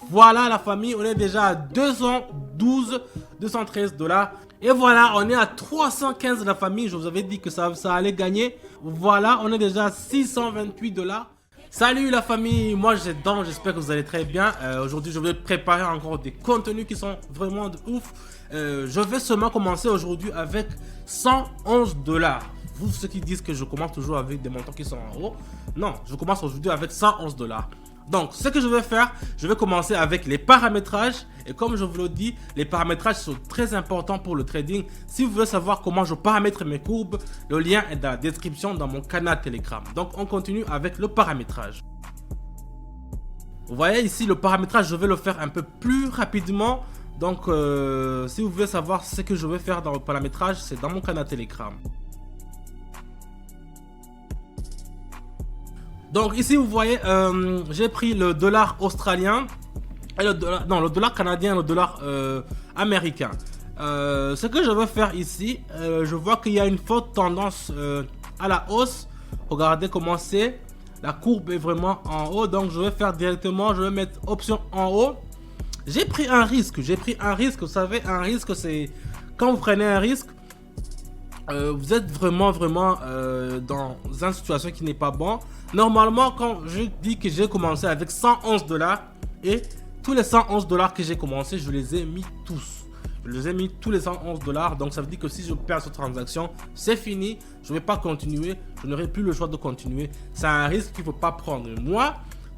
Voilà la famille, on est déjà à 212, 213 $. Et voilà, on est à 315 la famille. Je vous avais dit que ça allait gagner. Voilà, on est déjà à 628 $. Salut la famille, moi j'ai Dan, j'espère que vous allez très bien. Aujourd'hui je vais préparer encore des contenus qui sont vraiment de ouf. Je vais seulement commencer aujourd'hui avec 111 $. Vous ceux qui disent que je commence toujours avec des montants qui sont en haut, non, je commence aujourd'hui avec 111 $. Donc ce que je vais faire, je vais commencer avec les paramétrages. Et comme je vous le dis, les paramétrages sont très importants pour le trading. Si vous voulez savoir comment je paramètre mes courbes, le lien est dans la description dans mon canal Telegram. Donc on continue avec le paramétrage. Vous voyez ici le paramétrage, je vais le faire un peu plus rapidement. Donc si vous voulez savoir ce que je vais faire dans le paramétrage, c'est dans mon canal Telegram. Donc ici vous voyez, j'ai pris le dollar australien et le dollar canadien et le dollar américain. Ce que je vais faire ici, je vois qu'il y a une forte tendance à la hausse. Regardez comment c'est. La courbe est vraiment en haut. Donc je vais faire directement, je vais mettre option en haut. J'ai pris un risque. Vous savez, un risque c'est quand vous prenez un risque. Vous êtes vraiment dans une situation qui n'est pas bon. Normalement, quand je dis que j'ai commencé avec 111 $, et tous les 111 $ que j'ai commencé, je les ai mis tous. Je les ai mis tous les 111 $. Donc ça veut dire que si je perds cette transaction, c'est fini. Je ne vais pas continuer. Je n'aurai plus le choix de continuer. C'est un risque qu'il ne faut pas prendre. Moi,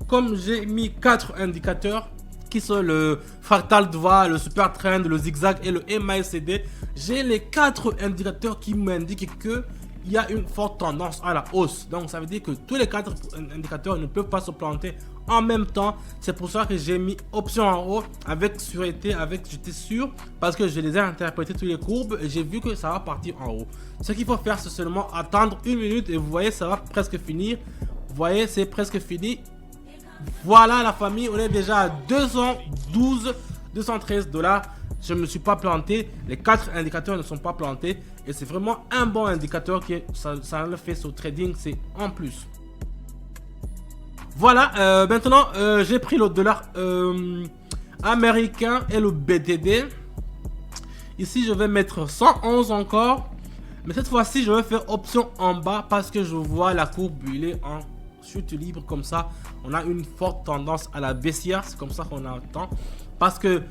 comme j'ai mis 4 indicateurs, qui sont le fractal de voie, le super trend, le zigzag et le MACD, j'ai les 4 indicateurs qui m'indiquent que il y a une forte tendance à la hausse. Donc ça veut dire que tous les 4 indicateurs ne peuvent pas se planter en même temps. C'est pour ça que j'ai mis option en haut avec sûreté, j'étais sûr, parce que je les ai interprétés tous les courbes et j'ai vu que ça va partir en haut. Ce qu'il faut faire, c'est seulement attendre 1 minute et vous voyez, ça va presque finir. Vous voyez, c'est presque fini. Voilà la famille, on est déjà à 212, 213 $. Je ne me suis pas planté, les 4 indicateurs ne sont pas plantés et c'est vraiment un bon indicateur qui ça le fait sur trading, c'est en plus. Voilà, maintenant j'ai pris le dollar américain et le BTD. Ici je vais mettre 111 encore, mais cette fois-ci je vais faire option en bas parce que je vois la courbe il est en chute libre comme ça. On a une forte tendance à la baissière, c'est comme ça qu'on attend. Parce que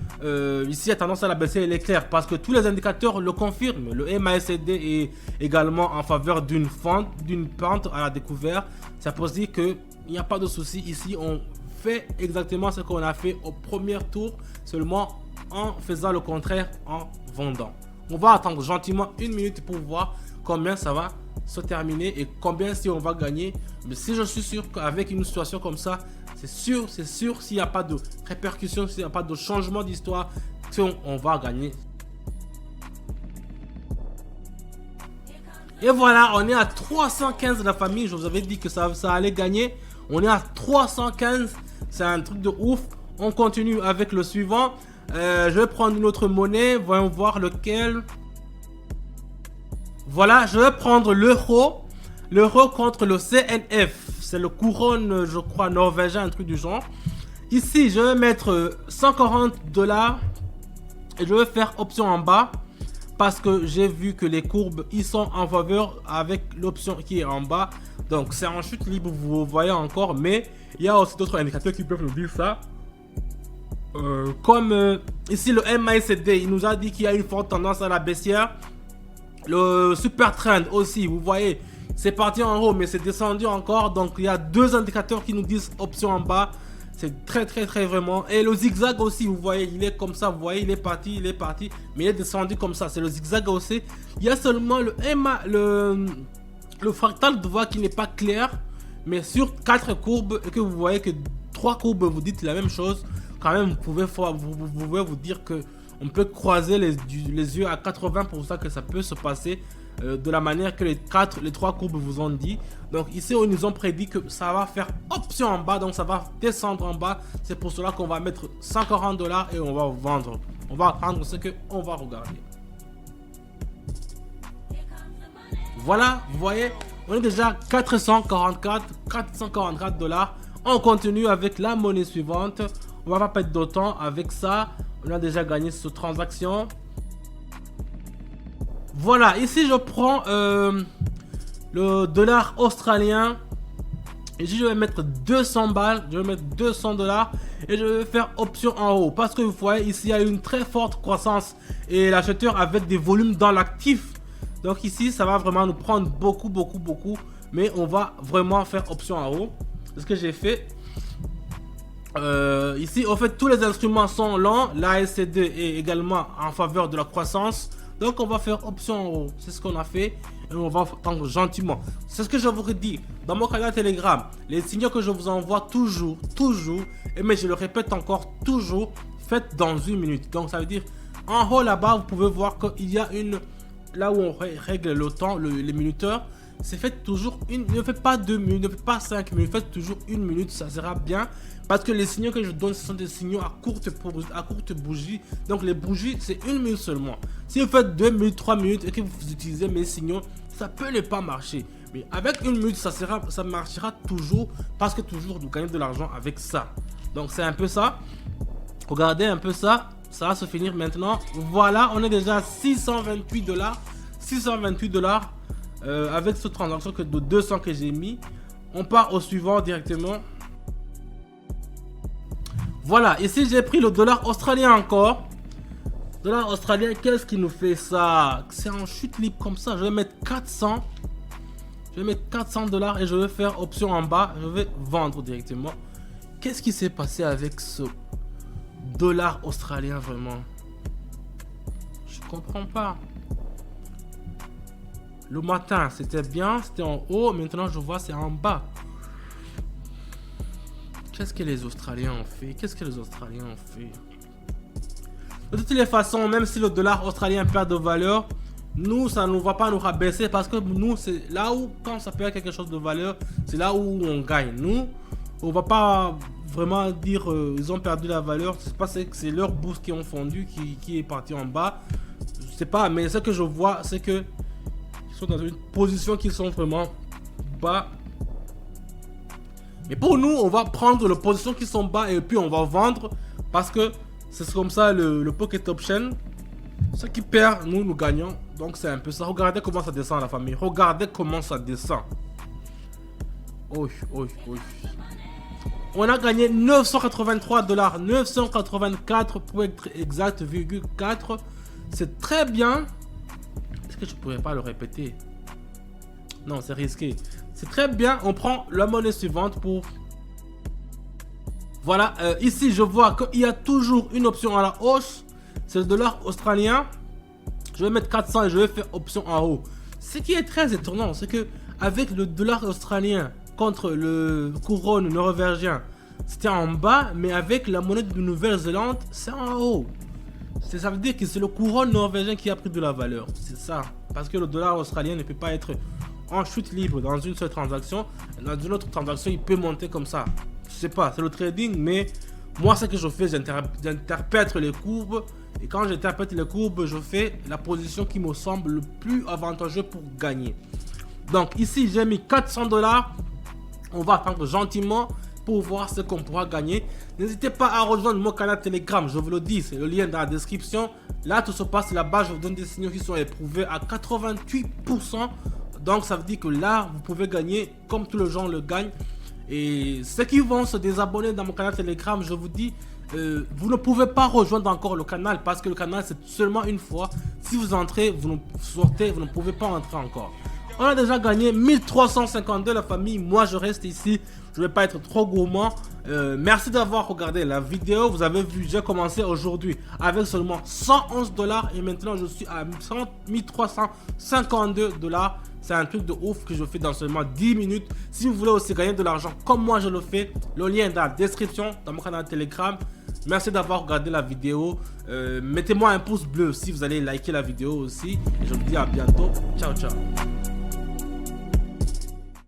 ici la tendance à la baissière elle est claire, parce que tous les indicateurs le confirment. Le MACD est également en faveur d'une pente à la découverte. Ça peut dire qu'il n'y a pas de souci ici. On fait exactement ce qu'on a fait au premier tour, seulement en faisant le contraire, en vendant. On va attendre gentiment 1 minute pour voir combien ça va se terminer et combien si on va gagner. Mais si je suis sûr qu'avec une situation comme ça, c'est sûr s'il n'y a pas de répercussions, s'il n'y a pas de changement d'histoire, on va gagner. Et voilà, on est à 315 la famille. Je vous avais dit que ça allait gagner. On est à 315, c'est un truc de ouf. On continue avec le suivant. Je vais prendre une autre monnaie, voyons voir lequel. Voilà, je vais prendre l'euro contre le CNF. C'est le couronne, je crois, norvégien, un truc du genre. Ici, je vais mettre 140 $ et je vais faire option en bas parce que j'ai vu que les courbes, ils sont en faveur avec l'option qui est en bas. Donc, c'est en chute libre, vous voyez encore, mais il y a aussi d'autres indicateurs qui peuvent nous dire ça. Comme ici, le MACD, il nous a dit qu'il y a une forte tendance à la baissière. Le super trend aussi, vous voyez, c'est parti en haut mais c'est descendu encore. Donc il y a 2 indicateurs qui nous disent option en bas. C'est très vraiment. Et le zigzag aussi, vous voyez, il est comme ça, vous voyez, il est parti, mais il est descendu comme ça. C'est le zigzag aussi. Il y a seulement le fractal de voie qui n'est pas clair. Mais sur 4 courbes, et que vous voyez que 3 courbes vous dites la même chose, quand même vous pouvez vous dire que on peut croiser les yeux à 80% que ça peut se passer de la manière que les 3 courbes vous ont dit. Donc ici, ils nous ont prédit que ça va faire option en bas, donc ça va descendre en bas. C'est pour cela qu'on va mettre 140 $ et on va vendre. On va attendre ce qu'on va regarder. Voilà, vous voyez, on est déjà à 444 $. On continue avec la monnaie suivante. On va pas perdre de temps avec ça. On a déjà gagné cette transaction. Voilà, ici je prends le dollar australien. Ici je vais mettre 200 balles, je vais mettre 200 dollars et je vais faire option en haut. Parce que vous voyez ici il y a une très forte croissance et l'acheteur avec des volumes dans l'actif. Donc ici ça va vraiment nous prendre beaucoup. Mais on va vraiment faire option en haut. C'est ce que j'ai fait. Ici en fait tous les instruments sont lents. L'ASCD est également en faveur de la croissance. Donc on va faire option en haut. C'est ce qu'on a fait. Et on va attendre gentiment. C'est ce que je vous redis dans mon canal Telegram. Les signaux que je vous envoie toujours. Mais je le répète encore toujours. Faites dans une minute. Donc ça veut dire en haut là-bas vous pouvez voir qu'il y a une... Là où on règle le temps, les minuteurs. C'est fait toujours une... Ne faites pas 2 minutes, ne faites pas 5 minutes. Faites toujours 1 minute. Ça sera bien. Parce que les signaux que je donne, ce sont des signaux à courte bougie. Donc les bougies, c'est 1 minute seulement. Si vous faites 2 minutes, 3 minutes et que vous utilisez mes signaux, ça peut ne pas marcher. Mais avec 1 minute, ça marchera toujours. Parce que toujours, nous gagnons de l'argent avec ça. Donc c'est un peu ça. Regardez un peu ça. Ça va se finir maintenant. Voilà, on est déjà à 628 dollars. 628 dollars avec cette transaction de 200 que j'ai mis. On part au suivant directement. Voilà, ici j'ai pris le dollar australien encore. Dollar australien, qu'est-ce qui nous fait ça? C'est en chute libre comme ça. Je vais mettre 400. Je vais mettre 400 dollars et je vais faire option en bas. Je vais vendre directement. Qu'est-ce qui s'est passé avec ce dollar australien vraiment? Je comprends pas. Le matin, c'était bien, c'était en haut. Maintenant, je vois c'est en bas. Qu'est-ce que les Australiens ont fait? Qu'est-ce que les Australiens ont fait? De toutes les façons, même si le dollar australien perd de valeur, nous, ça ne va pas nous rabaisser parce que nous, c'est là où, quand ça perd quelque chose de valeur, c'est là où on gagne. Nous, on va pas vraiment dire ils ont perdu la valeur. C'est pas que c'est leur bourse qui ont fondu, qui est parti en bas. Je sais pas, mais ce que je vois, c'est que ils sont dans une position qui sont vraiment bas. Et pour nous, on va prendre les positions qui sont bas et puis on va vendre parce que c'est comme ça le pocket option. Ceux qui perdent, nous gagnons. Donc c'est un peu ça. Regardez comment ça descend la famille. Regardez comment ça descend. On a gagné 983 dollars. 984 pour être exact, ,4. C'est très bien. Est-ce que je pourrais pas le répéter? Non, c'est risqué. C'est très bien. On prend la monnaie suivante pour... Voilà. Ici, je vois qu'il y a toujours une option à la hausse. C'est le dollar australien. Je vais mettre 400 et je vais faire option en haut. Ce qui est très étonnant, c'est que avec le dollar australien contre le couronne norvégien, c'était en bas, mais avec la monnaie de Nouvelle-Zélande, c'est en haut. Ça veut dire que c'est le couronne norvégien qui a pris de la valeur. C'est ça. Parce que le dollar australien ne peut pas être en chute libre dans une seule transaction. Dans une autre transaction, il peut monter comme ça. Je sais pas, c'est le trading, mais moi, ce que je fais, j'interprète les courbes. Et quand j'interprète les courbes, je fais la position qui me semble le plus avantageuse pour gagner. Donc ici, j'ai mis 400 dollars. On va attendre gentiment pour voir ce qu'on pourra gagner. N'hésitez pas à rejoindre mon canal Telegram, je vous le dis, c'est le lien dans la description. Là, tout se passe là-bas, je vous donne des signaux qui sont éprouvés à 88%. Donc ça veut dire que là, vous pouvez gagner comme tous les gens le gagnent. Et ceux qui vont se désabonner dans mon canal Telegram, je vous dis, vous ne pouvez pas rejoindre encore le canal parce que le canal c'est seulement une fois. Si vous entrez, vous sortez, vous ne pouvez pas entrer encore. On a déjà gagné 1352 la famille. Moi je reste ici, je ne vais pas être trop gourmand. Merci d'avoir regardé la vidéo. Vous avez vu, j'ai commencé aujourd'hui avec seulement 111 dollars et maintenant je suis à 1352 dollars. C'est un truc de ouf que je fais dans seulement 10 minutes. Si vous voulez aussi gagner de l'argent comme moi je le fais, le lien est dans la description dans mon canal Telegram. Merci d'avoir regardé la vidéo. Mettez-moi un pouce bleu si vous allez liker la vidéo aussi. Et je vous dis à bientôt. Ciao, ciao.